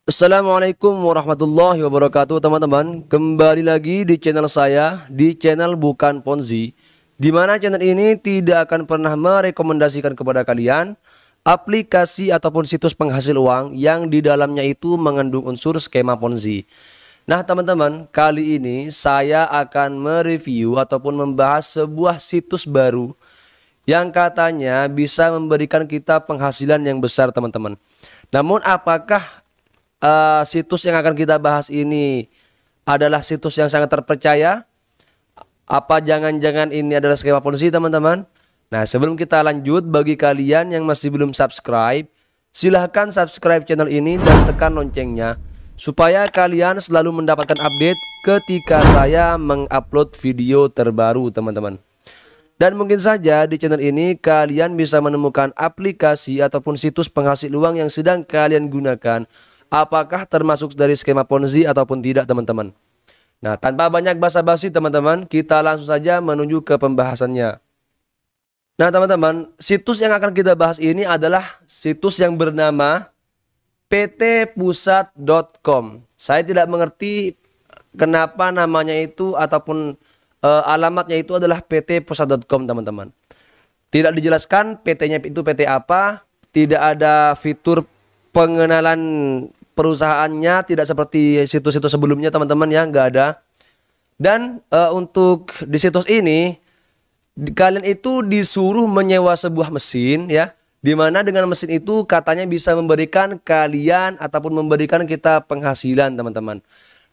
Assalamualaikum warahmatullahi wabarakatuh teman-teman. Kembali lagi di channel saya, di channel Bukan Ponzi, di mana channel ini tidak akan pernah merekomendasikan kepada kalian aplikasi ataupun situs penghasil uang yang di dalamnya itu mengandung unsur skema Ponzi. Nah teman-teman, kali ini saya akan mereview ataupun membahas sebuah situs baru yang katanya bisa memberikan kita penghasilan yang besar teman-teman. Namun apakah situs yang akan kita bahas ini adalah situs yang sangat terpercaya? Apa jangan-jangan ini adalah skema Ponzi teman-teman? Nah, sebelum kita lanjut, bagi kalian yang masih belum subscribe, silahkan subscribe channel ini dan tekan loncengnya supaya kalian selalu mendapatkan update ketika saya mengupload video terbaru teman-teman. Dan mungkin saja di channel ini kalian bisa menemukan aplikasi ataupun situs penghasil uang yang sedang kalian gunakan. Apakah termasuk dari skema Ponzi ataupun tidak teman-teman. Nah, tanpa banyak basa-basi teman-teman, kita langsung saja menuju ke pembahasannya. Nah teman-teman, situs yang akan kita bahas ini adalah situs yang bernama ptpusat.com. Saya tidak mengerti kenapa namanya itu ataupun alamatnya itu adalah ptpusat.com teman-teman. Tidak dijelaskan PT-nya itu PT apa, tidak ada fitur pengenalan perusahaannya, tidak seperti situs-situs sebelumnya teman-teman ya, nggak ada. Dan untuk di situs ini kalian itu disuruh menyewa sebuah mesin ya, dimana dengan mesin itu katanya bisa memberikan kalian ataupun memberikan kita penghasilan teman-teman.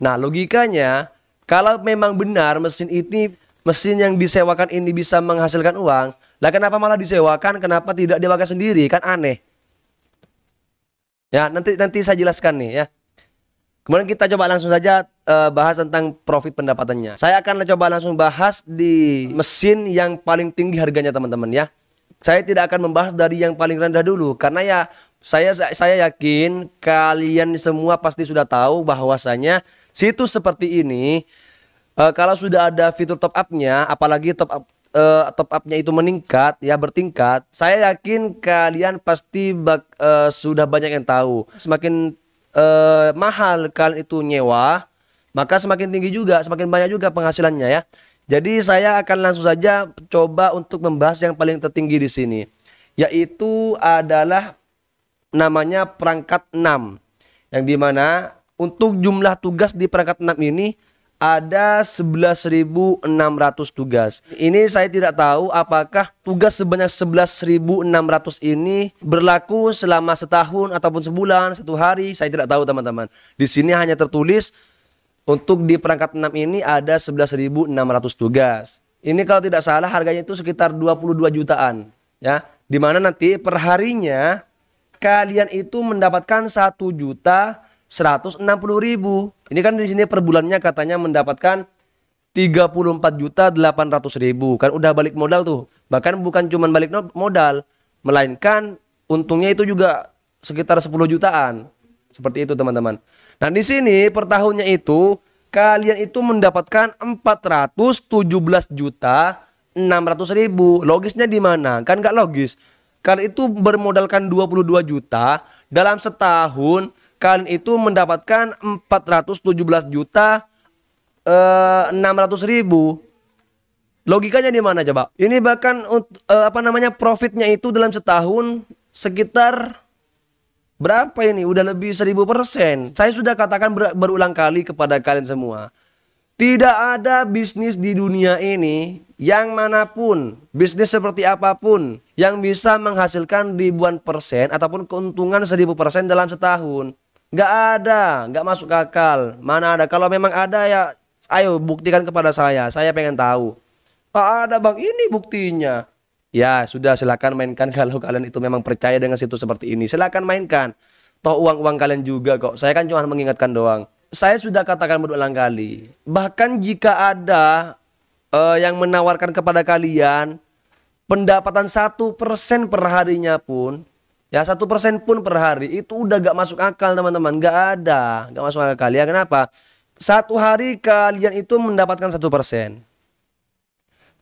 Nah logikanya kalau memang benar mesin yang disewakan ini bisa menghasilkan uang, lah kenapa malah disewakan, kenapa tidak dipakai sendiri, kan aneh. Ya, nanti saya jelaskan nih ya. Kemudian kita coba langsung saja bahas tentang profit pendapatannya. Saya akan coba langsung bahas di mesin yang paling tinggi harganya teman-teman ya. Saya tidak akan membahas dari yang paling rendah dulu karena ya saya yakin kalian semua pasti sudah tahu bahwasanya situs seperti ini kalau sudah ada fitur top up-nya, apalagi top up-nya itu meningkat ya, bertingkat, saya yakin kalian pasti sudah banyak yang tahu. Semakin mahal kalian itu nyewa, maka semakin tinggi juga, semakin banyak juga penghasilannya ya. Jadi saya akan langsung saja coba untuk membahas yang paling tertinggi di sini, yaitu adalah namanya perangkat 6, yang dimana untuk jumlah tugas di perangkat 6 ini ada 11.600 tugas. Ini saya tidak tahu apakah tugas sebanyak 11.600 ini berlaku selama setahun ataupun sebulan, satu hari. Saya tidak tahu teman-teman. Di sini hanya tertulis untuk di perangkat 6 ini ada 11.600 tugas. Ini kalau tidak salah harganya itu sekitar 22 jutaan ya. Dimana nanti perharinya kalian itu mendapatkan 1.160.000. Ini kan di sini per bulannya katanya mendapatkan 34.800.000. Kan udah balik modal tuh. Bahkan bukan cuma balik modal, melainkan untungnya itu juga sekitar 10 jutaan. Seperti itu teman-teman. Nah, di sini per tahunnya itu kalian itu mendapatkan 417.600.000. Logisnya di mana? Kan nggak logis. Kalian itu bermodalkan 22 juta, dalam setahun kalian itu mendapatkan 417.600.000. Logikanya di mana coba? Ini bahkan profitnya itu dalam setahun sekitar berapa ini? Udah lebih 1000%. Saya sudah katakan berulang kali kepada kalian semua. Tidak ada bisnis di dunia ini yang manapun, bisnis seperti apapun yang bisa menghasilkan ribuan persen ataupun keuntungan 1000% dalam setahun. Nggak ada, nggak masuk akal. Mana ada? Kalau memang ada ya ayo buktikan kepada saya pengen tahu. Ada bang, ini buktinya. Ya sudah, silakan mainkan kalau kalian itu memang percaya dengan situs seperti ini. Silakan mainkan. Toh uang-uang kalian juga kok. Saya kan cuma mengingatkan doang. Saya sudah katakan berulang kali. Bahkan jika ada yang menawarkan kepada kalian pendapatan 1% per harinya pun, ya 1% pun per hari, itu udah gak masuk akal teman-teman. Gak ada, gak masuk akal ya. Kenapa? Satu hari kalian itu mendapatkan 1%.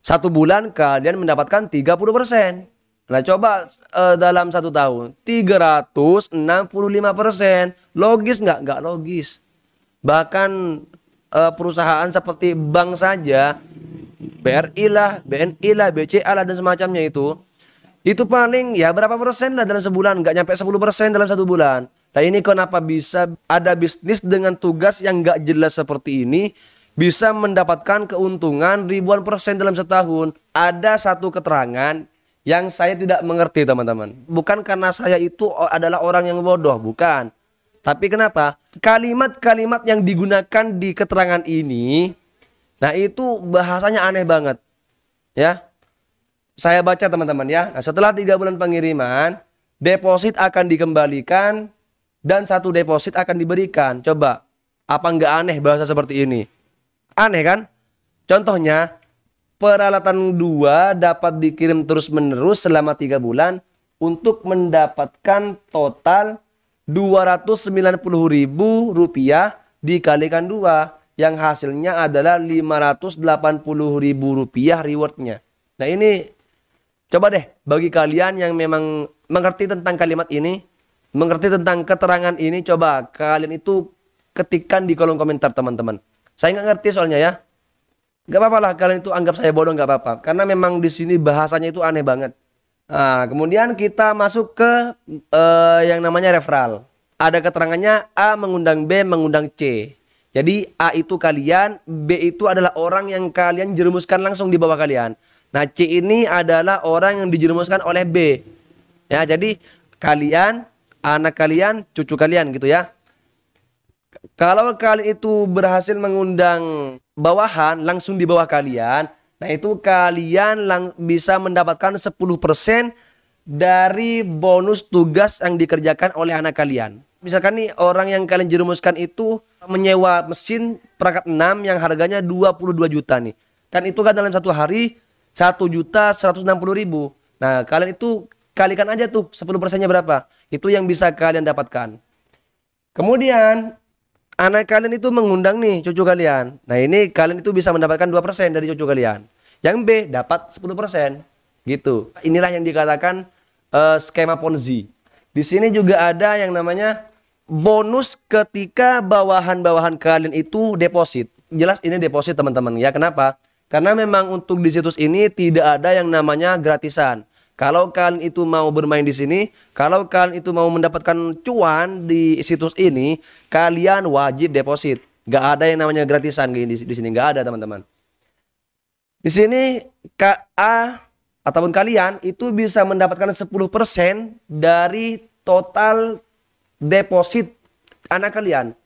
Satu bulan kalian mendapatkan 30%. Nah, coba dalam 1 tahun 365%. Logis nggak? Nggak logis. Bahkan perusahaan seperti bank saja, BRI lah, BNI lah, BCA lah dan semacamnya itu paling ya berapa persen lah dalam sebulan, nggak nyampe 10% dalam 1 bulan. Nah, ini kenapa bisa ada bisnis dengan tugas yang nggak jelas seperti ini bisa mendapatkan keuntungan ribuan persen dalam setahun? Ada satu keterangan yang saya tidak mengerti, teman-teman. Bukan karena saya itu adalah orang yang bodoh, bukan. Tapi kenapa? Kalimat-kalimat yang digunakan di keterangan ini, nah itu bahasanya aneh banget. Ya. Saya baca, teman-teman ya. Nah, setelah 3 bulan pengiriman, deposit akan dikembalikan dan 1 deposit akan diberikan. Coba, apa nggak aneh bahasa seperti ini? Aneh kan? Contohnya, peralatan 2 dapat dikirim terus-menerus selama 3 bulan untuk mendapatkan total Rp290.000 dikalikan 2, yang hasilnya adalah Rp580.000 rewardnya. Nah, ini coba deh bagi kalian yang memang mengerti tentang kalimat ini, mengerti tentang keterangan ini, coba kalian itu ketikkan di kolom komentar, teman-teman. Saya nggak ngerti soalnya ya. Nggak apa-apa lah kalian itu anggap saya bodoh, nggak apa-apa. Karena memang di sini bahasanya itu aneh banget. Nah, kemudian kita masuk ke yang namanya referral. Ada keterangannya A mengundang B mengundang C. Jadi A itu kalian, B itu adalah orang yang kalian jerumuskan langsung di bawah kalian. Nah, C ini adalah orang yang dijerumuskan oleh B. Ya, jadi kalian, anak kalian, cucu kalian gitu ya. Kalau kalian itu berhasil mengundang bawahan langsung di bawah kalian, nah itu kalian bisa mendapatkan 10% dari bonus tugas yang dikerjakan oleh anak kalian. Misalkan nih orang yang kalian jerumuskan itu menyewa mesin perangkat 6 yang harganya 22 juta nih. Kan itu kan dalam 1 hari 1.160.000. Nah, kalian itu kalikan aja tuh 10%-nya berapa. Itu yang bisa kalian dapatkan. Kemudian anak kalian itu mengundang nih cucu kalian. Nah, ini kalian itu bisa mendapatkan 2% dari cucu kalian. Yang B dapat 10%. Gitu. Inilah yang dikatakan skema Ponzi. Di sini juga ada yang namanya bonus ketika bawahan-bawahan kalian itu deposit. Jelas ini deposit, teman-teman ya. Kenapa? Karena memang untuk di situs ini tidak ada yang namanya gratisan. Kalau kalian itu mau bermain di sini, kalau kalian itu mau mendapatkan cuan di situs ini, kalian wajib deposit. Gak ada yang namanya gratisan di sini, gak ada, teman-teman. Di sini KA ataupun kalian itu bisa mendapatkan 10% dari total deposit anak kalian.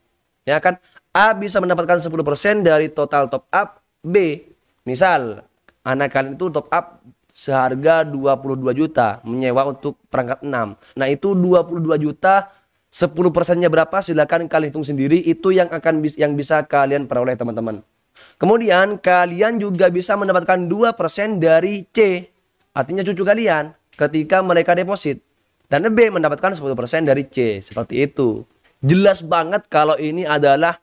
Ya kan? A bisa mendapatkan 10% dari total top up B. Misal, anak kalian itu top up seharga 22 juta menyewa untuk perangkat 6. Nah, itu 22 juta, 10%-nya berapa? Silakan kalian hitung sendiri. Itu yang bisa kalian peroleh, teman-teman. Kemudian, kalian juga bisa mendapatkan 2% dari C. Artinya cucu kalian ketika mereka deposit. Dan B mendapatkan 10% dari C. Seperti itu. Jelas banget kalau ini adalah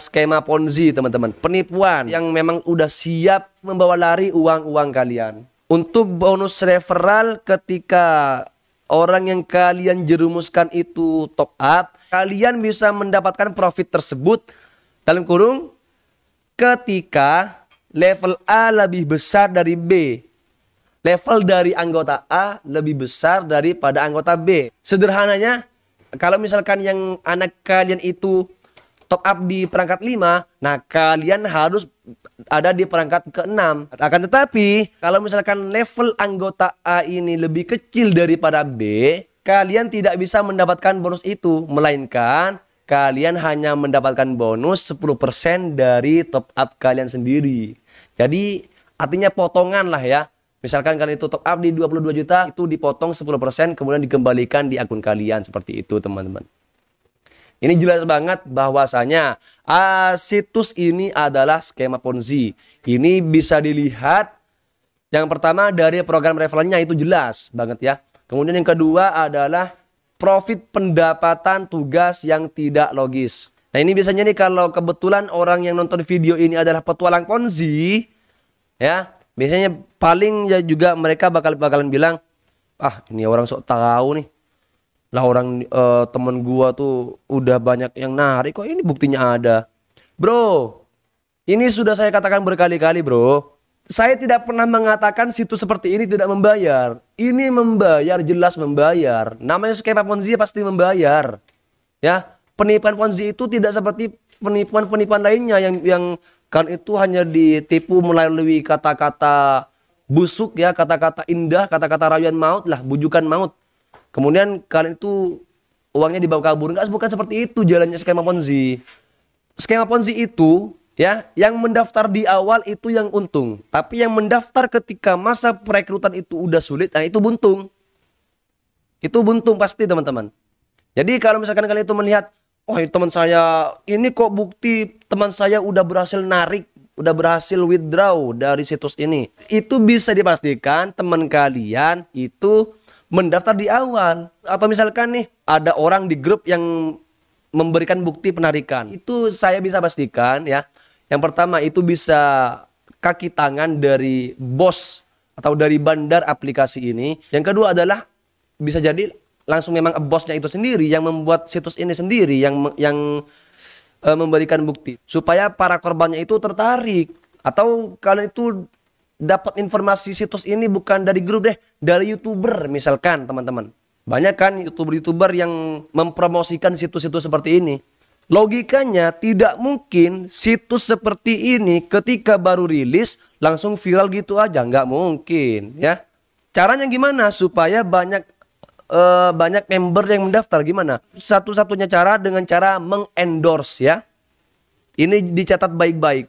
skema Ponzi, teman-teman. Penipuan yang memang udah siap membawa lari uang-uang kalian. Untuk bonus referral ketika orang yang kalian jerumuskan itu top up, kalian bisa mendapatkan profit tersebut dalam kurung ketika level A lebih besar dari B. Level dari anggota A lebih besar daripada anggota B. Sederhananya, kalau misalkan yang anak kalian itu top up di perangkat 5, nah kalian harus ada di perangkat ke-6. Akan tetapi, kalau misalkan level anggota A ini lebih kecil daripada B, kalian tidak bisa mendapatkan bonus itu. Melainkan, kalian hanya mendapatkan bonus 10% dari top up kalian sendiri. Jadi, artinya potongan lah ya. Misalkan kalian itu top up di 22 juta, itu dipotong 10%, kemudian dikembalikan di akun kalian. Seperti itu, teman-teman. Ini jelas banget bahwasanya situs ini adalah skema Ponzi. Ini bisa dilihat yang pertama dari program referralnya itu jelas banget ya. Kemudian yang kedua adalah profit pendapatan tugas yang tidak logis. Nah, ini biasanya nih kalau kebetulan orang yang nonton video ini adalah petualang Ponzi ya, biasanya paling ya juga mereka bakalan bilang, Ah, ini orang sok tahu nih. Lah orang temen gua tuh udah banyak yang narik kok ini buktinya ada. Bro, ini sudah saya katakan berkali-kali, bro. Saya tidak pernah mengatakan situs seperti ini tidak membayar. Ini membayar, jelas membayar. Namanya skema Ponzi pasti membayar. Ya, penipuan Ponzi itu tidak seperti penipuan-penipuan lainnya yang kan itu hanya ditipu melalui kata-kata busuk ya, kata-kata indah, kata-kata rayuan maut lah, bujukan maut. Kemudian kalian itu uangnya dibawa kabur. Enggak, bukan seperti itu jalannya skema Ponzi. Skema Ponzi itu ya, yang mendaftar di awal itu yang untung. Tapi yang mendaftar ketika masa perekrutan itu udah sulit, nah itu buntung. Itu buntung pasti teman-teman. Jadi kalau misalkan kalian itu melihat, oh teman saya, ini kok bukti teman saya udah berhasil narik, udah berhasil withdraw dari situs ini. Itu bisa dipastikan teman kalian itu mendaftar di awal. Atau misalkan nih, ada orang di grup yang memberikan bukti penarikan. Itu saya bisa pastikan ya. Yang pertama itu bisa kaki tangan dari bos atau dari bandar aplikasi ini. Yang kedua adalah bisa jadi langsung memang bosnya itu sendiri yang membuat situs ini sendiri yang memberikan bukti supaya para korbannya itu tertarik. Atau kalian itu dapat informasi situs ini bukan dari grup deh, dari YouTuber misalkan teman-teman. Banyak kan YouTuber-YouTuber yang mempromosikan situs-situs seperti ini. Logikanya tidak mungkin situs seperti ini ketika baru rilis langsung viral gitu aja. Nggak mungkin ya. Caranya gimana supaya banyak member yang mendaftar gimana? Satu-satunya cara dengan cara mengendorse ya. Ini dicatat baik-baik.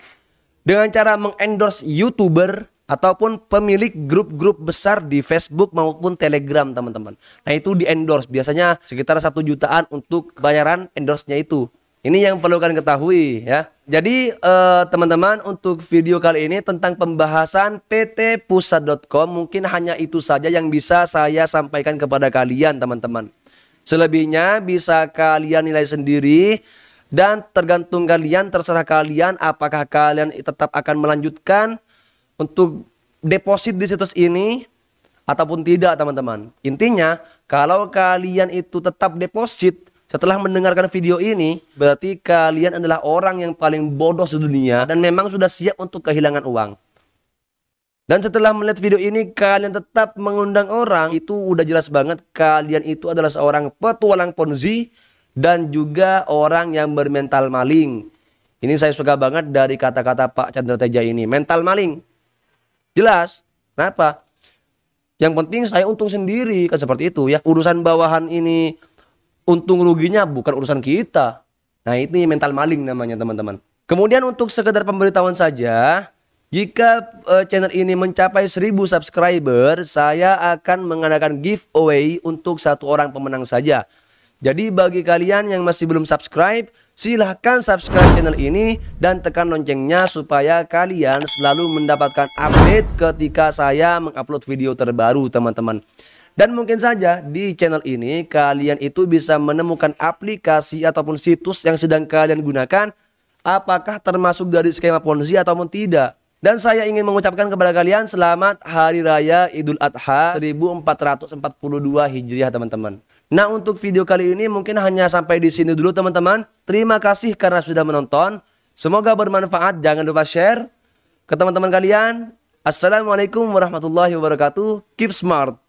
Dengan cara mengendorse YouTuber ataupun pemilik grup-grup besar di Facebook maupun Telegram teman-teman. Nah itu di endorse biasanya sekitar 1 jutaan untuk bayaran endorse-nya itu. Ini yang perlu kalian ketahui ya. Jadi teman-teman untuk video kali ini tentang pembahasan ptpusat.com mungkin hanya itu saja yang bisa saya sampaikan kepada kalian teman-teman. Selebihnya bisa kalian nilai sendiri dan tergantung kalian, terserah kalian apakah kalian tetap akan melanjutkan untuk deposit di situs ini ataupun tidak teman-teman. Intinya kalau kalian itu tetap deposit setelah mendengarkan video ini, berarti kalian adalah orang yang paling bodoh sedunia dan memang sudah siap untuk kehilangan uang. Dan setelah melihat video ini kalian tetap mengundang orang, itu udah jelas banget kalian itu adalah seorang petualang Ponzi dan juga orang yang bermental maling. Ini saya suka banget dari kata-kata Pak Chandra Teja ini, mental maling. Jelas. Kenapa? Yang penting saya untung sendiri. Kan seperti itu ya. Urusan bawahan ini untung ruginya bukan urusan kita. Nah ini mental maling namanya teman-teman. Kemudian untuk sekedar pemberitahuan saja. Jika channel ini mencapai 1000 subscriber, saya akan mengadakan giveaway untuk 1 orang pemenang saja. Jadi bagi kalian yang masih belum subscribe, silahkan subscribe channel ini dan tekan loncengnya supaya kalian selalu mendapatkan update ketika saya mengupload video terbaru teman-teman. Dan mungkin saja di channel ini kalian itu bisa menemukan aplikasi ataupun situs yang sedang kalian gunakan, apakah termasuk dari skema Ponzi ataupun tidak. Dan saya ingin mengucapkan kepada kalian selamat Hari Raya Idul Adha 1442 Hijriah teman-teman. Nah untuk video kali ini mungkin hanya sampai di sini dulu teman-teman. Terima kasih karena sudah menonton. Semoga bermanfaat. Jangan lupa share ke teman-teman kalian. Assalamualaikum warahmatullahi wabarakatuh. Keep smart.